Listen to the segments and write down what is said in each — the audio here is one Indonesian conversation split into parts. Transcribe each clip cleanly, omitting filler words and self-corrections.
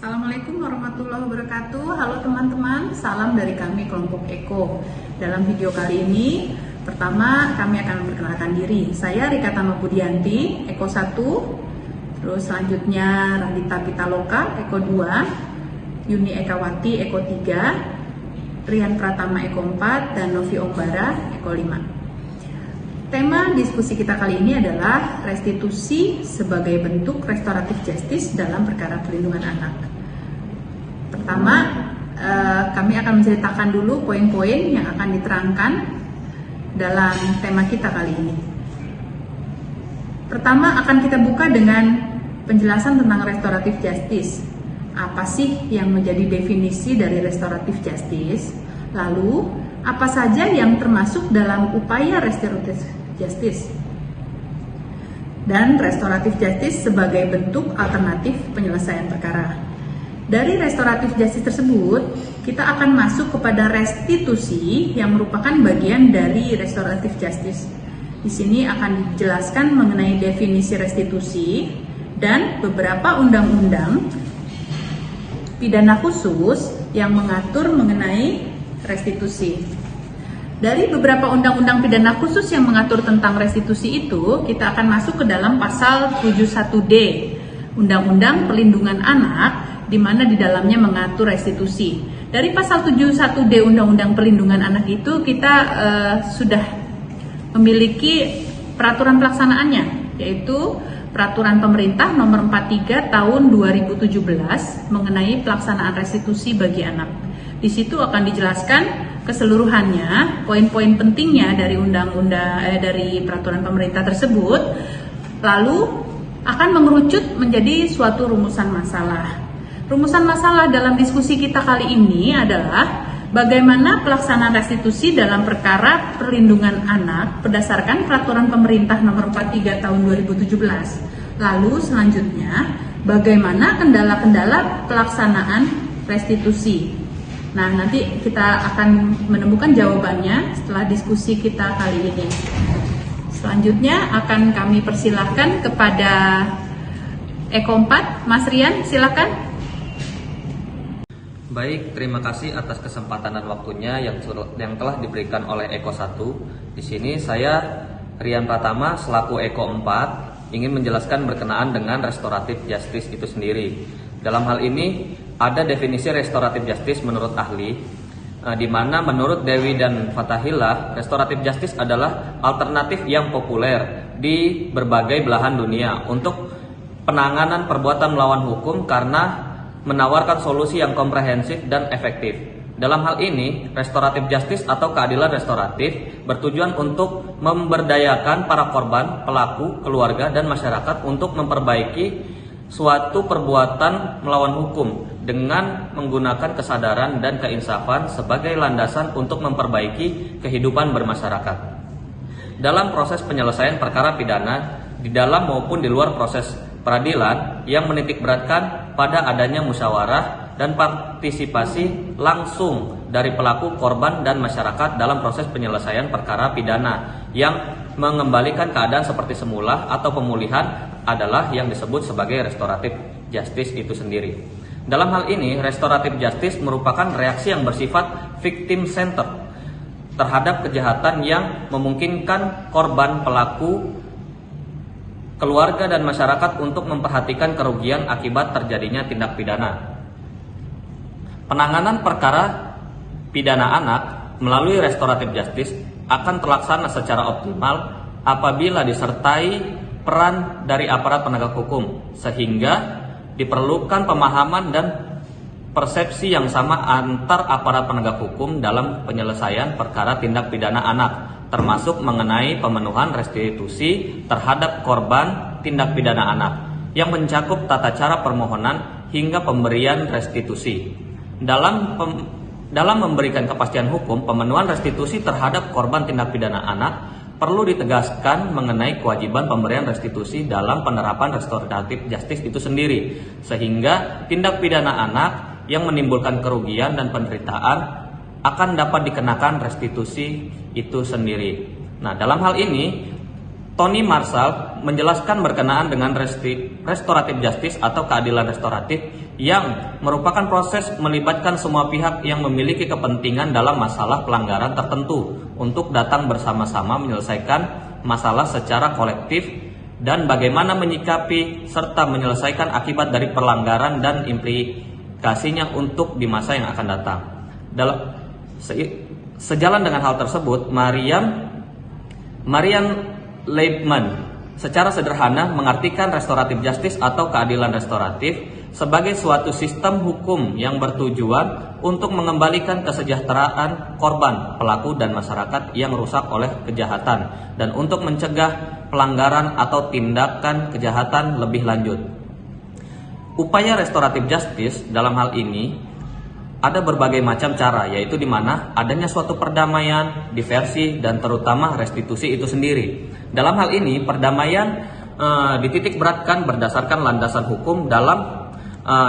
Assalamualaikum warahmatullahi wabarakatuh. Halo teman-teman, salam dari kami kelompok Eko. Dalam video kali ini, pertama kami akan memperkenalkan diri. Saya Rika Tama Budianti, Eko 1. Terus selanjutnya Radita Pitaloka, Eko 2. Yuni Ekawati, Eko 3. Rian Pratama, Eko 4. Dan Novi Ombara, Eko 5. Tema diskusi kita kali ini adalah restitusi sebagai bentuk restoratif justice dalam perkara perlindungan anak. Pertama, kami akan menceritakan dulu poin-poin yang akan diterangkan dalam tema kita kali ini. Pertama, akan kita buka dengan penjelasan tentang restoratif justice. Apa sih yang menjadi definisi dari restoratif justice? Lalu, apa saja yang termasuk dalam upaya restoratif justice? Dan restoratif justice sebagai bentuk alternatif penyelesaian perkara. Dari restoratif justice tersebut, kita akan masuk kepada restitusi yang merupakan bagian dari restoratif justice. Di sini akan dijelaskan mengenai definisi restitusi dan beberapa undang-undang pidana khusus yang mengatur mengenai restitusi. Dari beberapa undang-undang pidana khusus yang mengatur tentang restitusi itu, kita akan masuk ke dalam pasal 71D Undang-Undang Perlindungan Anak, di mana di dalamnya mengatur restitusi. Dari pasal 71D Undang-Undang Perlindungan Anak itu kita sudah memiliki peraturan pelaksanaannya, yaitu Peraturan Pemerintah Nomor 43 Tahun 2017 mengenai pelaksanaan restitusi bagi anak. Di situ akan dijelaskan keseluruhannya, poin-poin pentingnya dari dari peraturan pemerintah tersebut, lalu akan mengerucut menjadi suatu rumusan masalah. Rumusan masalah dalam diskusi kita kali ini adalah bagaimana pelaksanaan restitusi dalam perkara perlindungan anak berdasarkan peraturan pemerintah nomor 43 tahun 2017. Lalu selanjutnya, bagaimana kendala-kendala pelaksanaan restitusi. Nah, nanti kita akan menemukan jawabannya setelah diskusi kita kali ini. Selanjutnya akan kami persilahkan kepada Eko 4, Mas Rian, silakan. Baik, terima kasih atas kesempatan dan waktunya yang telah diberikan oleh Eko 1. Di sini saya Rian Pratama selaku Eko 4 ingin menjelaskan berkenaan dengan restoratif justice itu sendiri. Dalam hal ini ada definisi restoratif justice menurut ahli, di mana menurut Dewi dan Fatahillah, restoratif justice adalah alternatif yang populer di berbagai belahan dunia untuk penanganan perbuatan melawan hukum karena menawarkan solusi yang komprehensif dan efektif. Dalam hal ini, restoratif justice atau keadilan restoratif bertujuan untuk memberdayakan para korban, pelaku, keluarga, dan masyarakat untuk memperbaiki suatu perbuatan melawan hukum dengan menggunakan kesadaran dan keinsafan sebagai landasan untuk memperbaiki kehidupan bermasyarakat. Dalam proses penyelesaian perkara pidana, di dalam maupun di luar proses peradilan yang menitikberatkan pada adanya musyawarah dan partisipasi langsung dari pelaku, korban, dan masyarakat dalam proses penyelesaian perkara pidana yang mengembalikan keadaan seperti semula atau pemulihan adalah yang disebut sebagai restoratif justice itu sendiri. Dalam hal ini, restoratif justice merupakan reaksi yang bersifat victim center terhadap kejahatan yang memungkinkan korban, pelaku, keluarga, dan masyarakat untuk memperhatikan kerugian akibat terjadinya tindak pidana. Penanganan perkara pidana anak melalui restoratif justice akan terlaksana secara optimal apabila disertai peran dari aparat penegak hukum, sehingga diperlukan pemahaman dan persepsi yang sama antar aparat penegak hukum dalam penyelesaian perkara tindak pidana anak, termasuk mengenai pemenuhan restitusi terhadap korban tindak pidana anak yang mencakup tata cara permohonan hingga pemberian restitusi. Dalam memberikan kepastian hukum, pemenuhan restitusi terhadap korban tindak pidana anak perlu ditegaskan mengenai kewajiban pemberian restitusi dalam penerapan restoratif justice itu sendiri, sehingga tindak pidana anak yang menimbulkan kerugian dan penderitaan akan dapat dikenakan restitusi itu sendiri. Nah, dalam hal ini Tony Marshall menjelaskan berkenaan dengan restoratif justice atau keadilan restoratif yang merupakan proses melibatkan semua pihak yang memiliki kepentingan dalam masalah pelanggaran tertentu untuk datang bersama-sama menyelesaikan masalah secara kolektif dan bagaimana menyikapi serta menyelesaikan akibat dari pelanggaran dan implikasinya untuk di masa yang akan datang. Sejalan dengan hal tersebut, Marian Liebman secara sederhana mengartikan restoratif justice atau keadilan restoratif sebagai suatu sistem hukum yang bertujuan untuk mengembalikan kesejahteraan korban, pelaku, dan masyarakat yang rusak oleh kejahatan dan untuk mencegah pelanggaran atau tindakan kejahatan lebih lanjut. Upaya restoratif justice dalam hal ini ada berbagai macam cara, yaitu di mana adanya suatu perdamaian, diversi, dan terutama restitusi itu sendiri. Dalam hal ini, perdamaian dititik beratkan berdasarkan landasan hukum dalam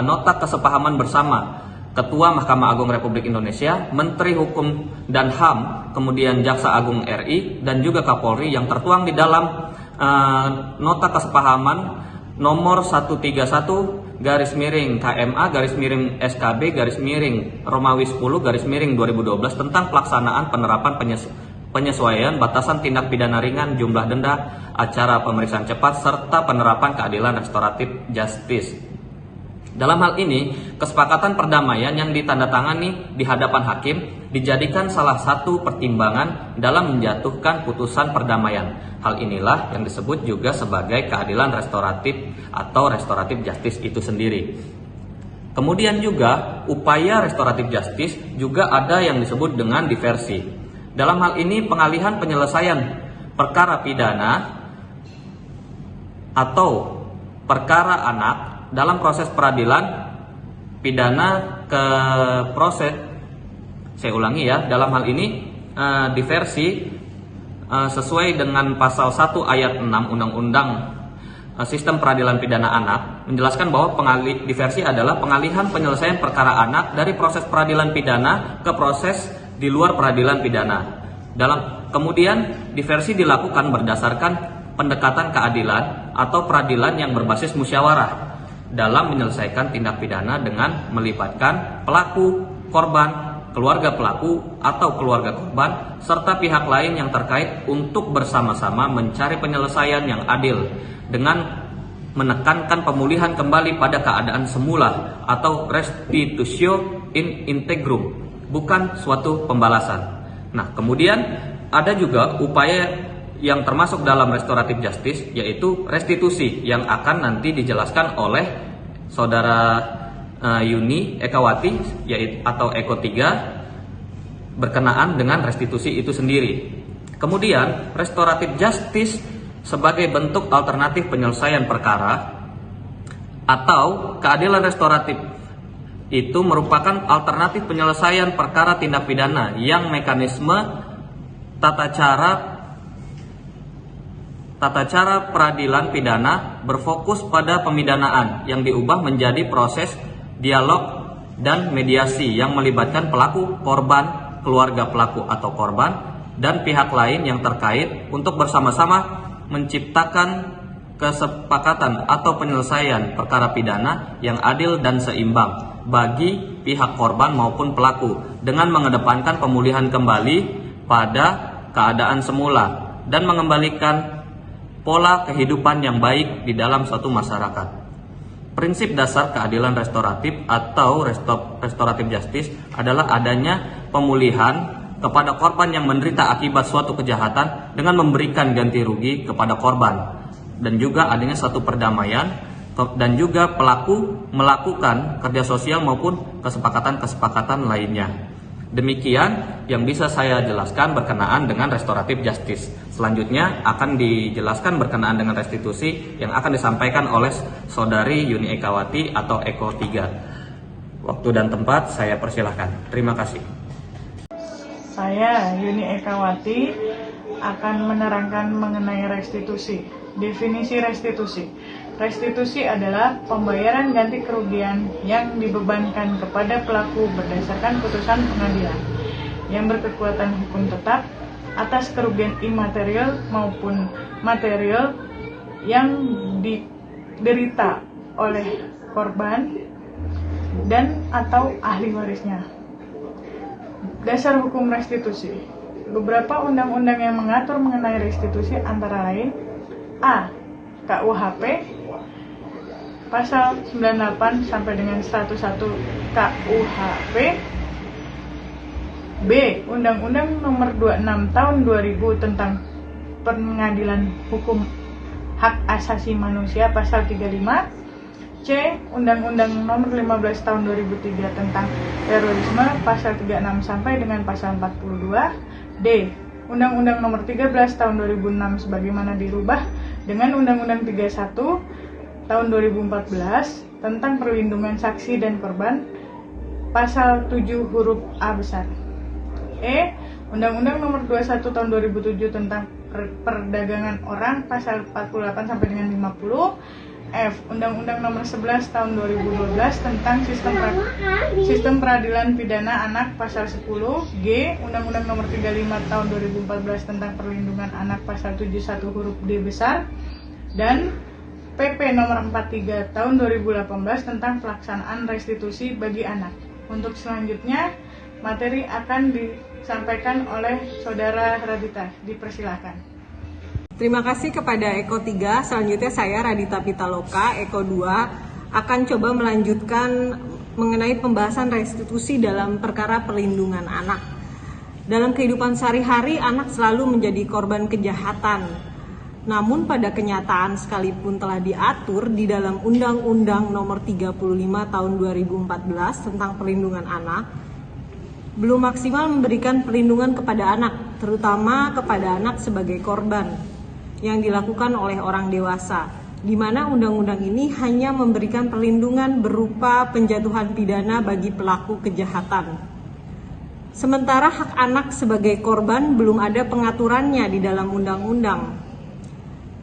nota kesepahaman bersama Ketua Mahkamah Agung Republik Indonesia, Menteri Hukum dan HAM, kemudian Jaksa Agung RI, dan juga Kapolri yang tertuang di dalam nota kesepahaman nomor 131 KMA/SKB/Romawi 10/2012 tentang pelaksanaan penerapan penyesuaian batasan tindak pidana ringan, jumlah denda, acara pemeriksaan cepat, serta penerapan keadilan restoratif justice. Dalam hal ini, kesepakatan perdamaian yang ditandatangani di hadapan hakim dijadikan salah satu pertimbangan dalam menjatuhkan putusan perdamaian. Hal inilah yang disebut juga sebagai keadilan restoratif atau restoratif justice itu sendiri. Kemudian juga upaya restoratif justice juga ada yang disebut dengan diversi. Dalam hal ini pengalihan penyelesaian perkara pidana atau perkara anak dalam proses peradilan pidana ke proses, saya ulangi ya, dalam hal ini diversi sesuai dengan pasal 1 ayat 6 Undang-Undang Sistem Peradilan Pidana Anak menjelaskan bahwa diversi adalah pengalihan penyelesaian perkara anak dari proses peradilan pidana ke proses di luar peradilan pidana. Kemudian diversi dilakukan berdasarkan pendekatan keadilan atau peradilan yang berbasis musyawarah dalam menyelesaikan tindak pidana dengan melibatkan pelaku, korban, keluarga pelaku atau keluarga korban, serta pihak lain yang terkait untuk bersama-sama mencari penyelesaian yang adil dengan menekankan pemulihan kembali pada keadaan semula atau restitutio in integrum, bukan suatu pembalasan. Nah, kemudian ada juga upaya yang termasuk dalam restoratif justice, yaitu restitusi yang akan nanti dijelaskan oleh Saudara Yuni Ekawati atau Eko 3 berkenaan dengan restitusi itu sendiri. Kemudian restoratif justice sebagai bentuk alternatif penyelesaian perkara atau keadilan restoratif itu merupakan alternatif penyelesaian perkara tindak pidana yang mekanisme tata cara peradilan pidana berfokus pada pemidanaan yang diubah menjadi proses dialog dan mediasi yang melibatkan pelaku, korban, keluarga pelaku atau korban, dan pihak lain yang terkait untuk bersama-sama menciptakan kesepakatan atau penyelesaian perkara pidana yang adil dan seimbang bagi pihak korban maupun pelaku dengan mengedepankan pemulihan kembali pada keadaan semula dan mengembalikan pola kehidupan yang baik di dalam suatu masyarakat. Prinsip dasar keadilan restoratif atau restoratif justice adalah adanya pemulihan kepada korban yang menderita akibat suatu kejahatan dengan memberikan ganti rugi kepada korban, dan juga adanya suatu perdamaian, dan juga pelaku melakukan kerja sosial maupun kesepakatan-kesepakatan lainnya. Demikian yang bisa saya jelaskan berkenaan dengan restoratif justice. Selanjutnya akan dijelaskan berkenaan dengan restitusi yang akan disampaikan oleh Saudari Yuni Ekawati atau Eko 3. Waktu dan tempat saya persilahkan. Terima kasih. Saya Yuni Ekawati akan menerangkan mengenai restitusi. Definisi restitusi. Restitusi adalah pembayaran ganti kerugian yang dibebankan kepada pelaku berdasarkan putusan pengadilan yang berkekuatan hukum tetap atas kerugian imaterial maupun material yang diderita oleh korban dan atau ahli warisnya. Dasar hukum restitusi. Beberapa undang-undang yang mengatur mengenai restitusi antara lain: A. KUHP pasal 98 sampai dengan 101 KUHP. B. Undang-Undang Nomor 26 Tahun 2000 tentang Pengadilan Hukum Hak Asasi Manusia pasal 35. C. Undang-Undang Nomor 15 Tahun 2003 tentang Terorisme pasal 36 sampai dengan pasal 42. D. Undang-Undang Nomor 13 Tahun 2006 sebagaimana dirubah dengan Undang-Undang 31 Tahun 2014 tentang Perlindungan Saksi dan Korban pasal 7 huruf A besar. E. Undang-Undang Nomor 21 Tahun 2007 tentang Perdagangan Orang pasal 48 sampai dengan 50. F. Undang-Undang Nomor 11 Tahun 2012 tentang Sistem Peradilan Pidana Anak pasal 10. G. Undang-Undang Nomor 35 Tahun 2014 tentang Perlindungan Anak pasal 71 huruf D besar. Dan PP Nomor 43 Tahun 2018 tentang Pelaksanaan Restitusi bagi Anak. Untuk selanjutnya, materi akan disampaikan oleh Saudara Radita. Dipersilakan. Terima kasih kepada Eko 3. Selanjutnya saya Radita Pitaloka, Eko 2, akan coba melanjutkan mengenai pembahasan restitusi dalam perkara perlindungan anak. Dalam kehidupan sehari-hari, anak selalu menjadi korban kejahatan. Namun pada kenyataan sekalipun telah diatur di dalam Undang-Undang Nomor 35 Tahun 2014 tentang perlindungan anak, belum maksimal memberikan perlindungan kepada anak, terutama kepada anak sebagai korban yang dilakukan oleh orang dewasa, di mana undang-undang ini hanya memberikan perlindungan berupa penjatuhan pidana bagi pelaku kejahatan. Sementara hak anak sebagai korban belum ada pengaturannya di dalam undang-undang.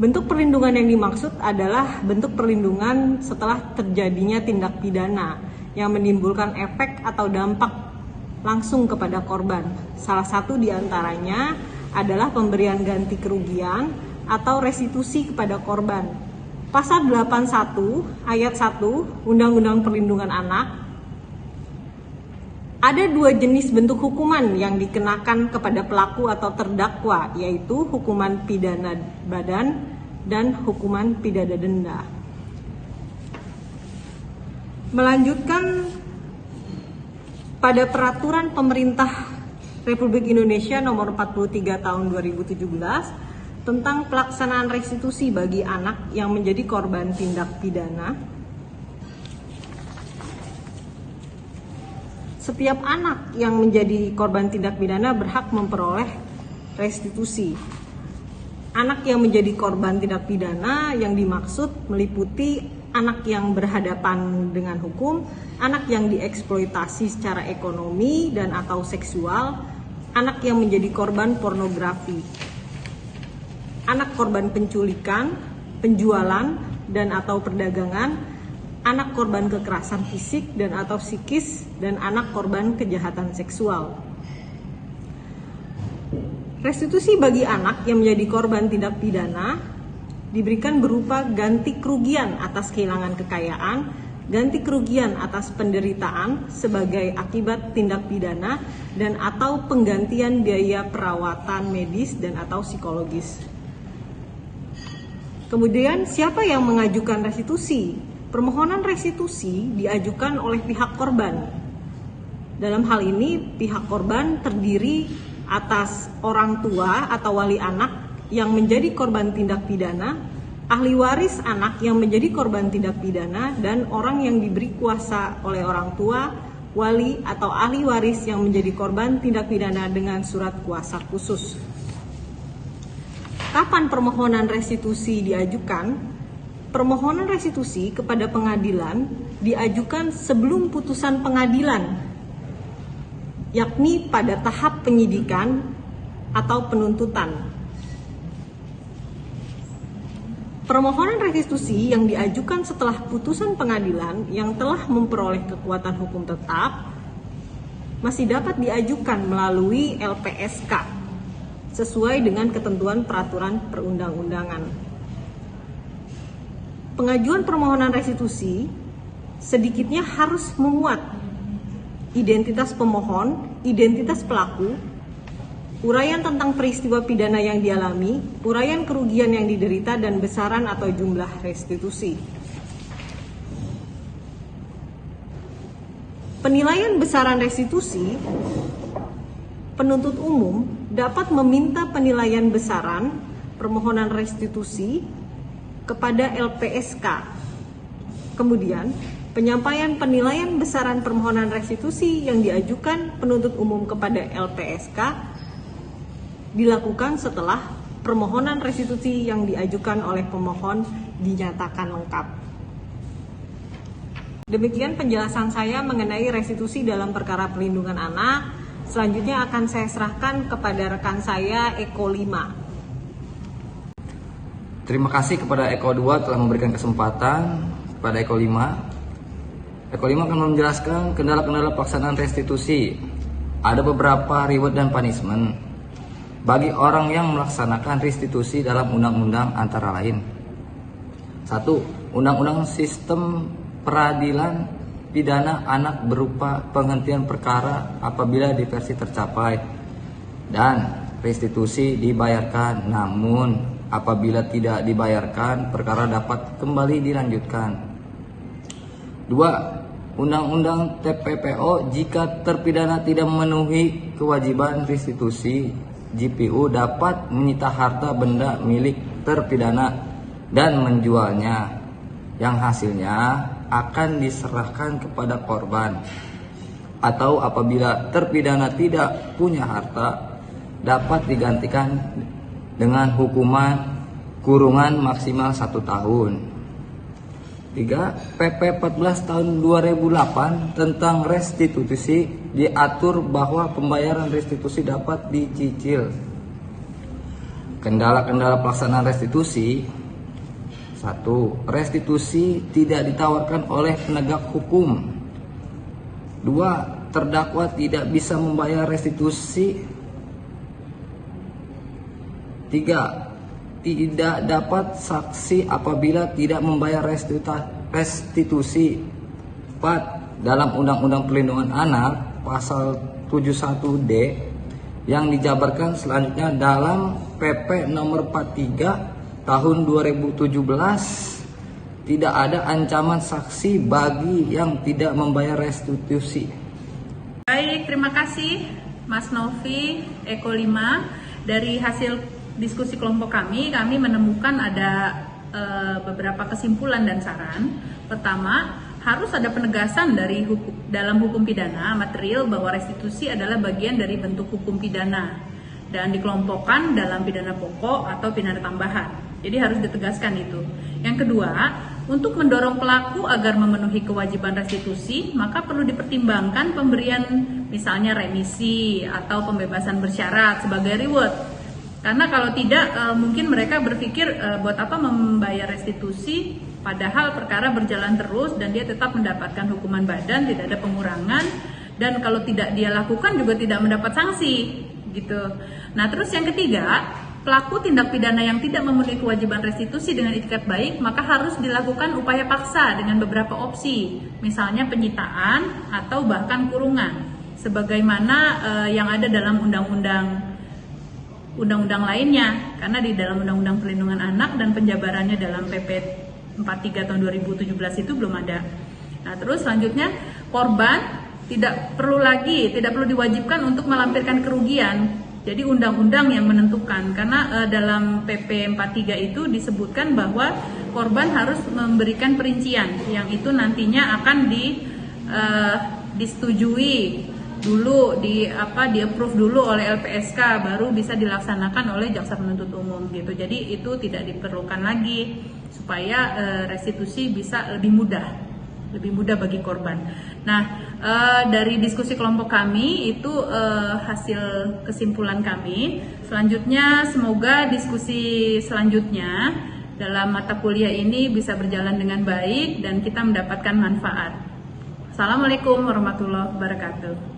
Bentuk perlindungan yang dimaksud adalah bentuk perlindungan setelah terjadinya tindak pidana yang menimbulkan efek atau dampak langsung kepada korban. Salah satu di antaranya adalah pemberian ganti kerugian atau restitusi kepada korban. Pasal 81 ayat 1 Undang-Undang Perlindungan Anak, ada dua jenis bentuk hukuman yang dikenakan kepada pelaku atau terdakwa, yaitu hukuman pidana badan dan hukuman pidana denda. Melanjutkan pada Peraturan Pemerintah Republik Indonesia Nomor 43 Tahun 2017 tentang pelaksanaan restitusi bagi anak yang menjadi korban tindak pidana. Setiap anak yang menjadi korban tindak pidana berhak memperoleh restitusi. Anak yang menjadi korban tindak pidana yang dimaksud meliputi anak yang berhadapan dengan hukum, anak yang dieksploitasi secara ekonomi dan atau seksual, anak yang menjadi korban pornografi, anak korban penculikan, penjualan dan atau perdagangan, anak korban kekerasan fisik dan atau psikis, dan anak korban kejahatan seksual. Restitusi bagi anak yang menjadi korban tindak pidana diberikan berupa ganti kerugian atas kehilangan kekayaan, ganti kerugian atas penderitaan sebagai akibat tindak pidana, dan atau penggantian biaya perawatan medis dan atau psikologis. Kemudian, siapa yang mengajukan restitusi? Permohonan restitusi diajukan oleh pihak korban. Dalam hal ini, pihak korban terdiri atas orang tua atau wali anak yang menjadi korban tindak pidana, ahli waris anak yang menjadi korban tindak pidana, dan orang yang diberi kuasa oleh orang tua, wali atau ahli waris yang menjadi korban tindak pidana dengan surat kuasa khusus. Kapan permohonan restitusi diajukan? Permohonan restitusi kepada pengadilan diajukan sebelum putusan pengadilan, yakni pada tahap penyidikan atau penuntutan. Permohonan restitusi yang diajukan setelah putusan pengadilan yang telah memperoleh kekuatan hukum tetap masih dapat diajukan melalui LPSK. sesuai dengan ketentuan peraturan perundang-undangan. Pengajuan permohonan restitusi sedikitnya harus memuat identitas pemohon, identitas pelaku, uraian tentang peristiwa pidana yang dialami, uraian kerugian yang diderita, dan besaran atau jumlah restitusi. Penilaian besaran restitusi, penuntut umum dapat meminta penilaian besaran permohonan restitusi kepada LPSK. Kemudian, penyampaian penilaian besaran permohonan restitusi yang diajukan penuntut umum kepada LPSK dilakukan setelah permohonan restitusi yang diajukan oleh pemohon dinyatakan lengkap. Demikian penjelasan saya mengenai restitusi dalam perkara perlindungan anak. Selanjutnya akan saya serahkan kepada rekan saya Eko 5. Terima kasih kepada Eko 2 telah memberikan kesempatan kepada Eko 5. Eko 5 akan menjelaskan kendala-kendala pelaksanaan restitusi. Ada beberapa reward dan punishment bagi orang yang melaksanakan restitusi dalam undang-undang antara lain. 1. Undang-undang Sistem Peradilan Pidana Anak berupa penghentian perkara apabila diversi tercapai dan restitusi dibayarkan, namun apabila tidak dibayarkan perkara dapat kembali dilanjutkan. 2. Undang-undang TPPO, jika terpidana tidak memenuhi kewajiban restitusi, JPU dapat menyita harta benda milik terpidana dan menjualnya, yang hasilnya akan diserahkan kepada korban. Atau apabila terpidana tidak punya harta, dapat digantikan dengan hukuman kurungan maksimal 1 tahun. 3. PP 14 tahun 2008 tentang restitusi diatur bahwa pembayaran restitusi dapat dicicil. Kendala-kendala pelaksanaan restitusi: 1. Restitusi tidak ditawarkan oleh penegak hukum. 2. Terdakwa tidak bisa membayar restitusi. 3. Tidak dapat saksi apabila tidak membayar restitusi. 4. Dalam Undang-Undang Perlindungan Anak pasal 71D yang dijabarkan selanjutnya dalam PP nomor 43 tahun 2017, tidak ada ancaman saksi bagi yang tidak membayar restitusi. Baik, terima kasih Mas Novi, Eko 5. Dari hasil diskusi kelompok kami menemukan ada beberapa kesimpulan dan saran. Pertama, harus ada penegasan dari dalam hukum pidana material bahwa restitusi adalah bagian dari bentuk hukum pidana dan dikelompokkan dalam pidana pokok atau pidana tambahan. Jadi harus ditegaskan itu. Yang kedua, untuk mendorong pelaku agar memenuhi kewajiban restitusi, maka perlu dipertimbangkan pemberian misalnya remisi atau pembebasan bersyarat sebagai reward. Karena kalau tidak, mungkin mereka berpikir buat apa membayar restitusi padahal perkara berjalan terus dan dia tetap mendapatkan hukuman badan, tidak ada pengurangan, dan kalau tidak dia lakukan juga tidak mendapat sanksi gitu. Nah, terus yang ketiga, pelaku tindak pidana yang tidak memenuhi kewajiban restitusi dengan itikat baik, maka harus dilakukan upaya paksa dengan beberapa opsi, misalnya penyitaan atau bahkan kurungan, sebagaimana yang ada dalam undang-undang lainnya, karena di dalam Undang-Undang Perlindungan Anak dan penjabarannya dalam PP 43 tahun 2017 itu belum ada. Nah, terus selanjutnya korban tidak perlu diwajibkan untuk melampirkan kerugian. Jadi undang-undang yang menentukan, karena dalam PP 43 itu disebutkan bahwa korban harus memberikan perincian yang itu nantinya akan disetujui dulu, di-approve dulu oleh LPSK, baru bisa dilaksanakan oleh jaksa penuntut umum gitu. Jadi itu tidak diperlukan lagi supaya restitusi bisa lebih mudah bagi korban. Nah, dari diskusi kelompok kami itu hasil kesimpulan kami. Selanjutnya semoga diskusi selanjutnya dalam mata kuliah ini bisa berjalan dengan baik dan kita mendapatkan manfaat. Assalamualaikum warahmatullahi wabarakatuh.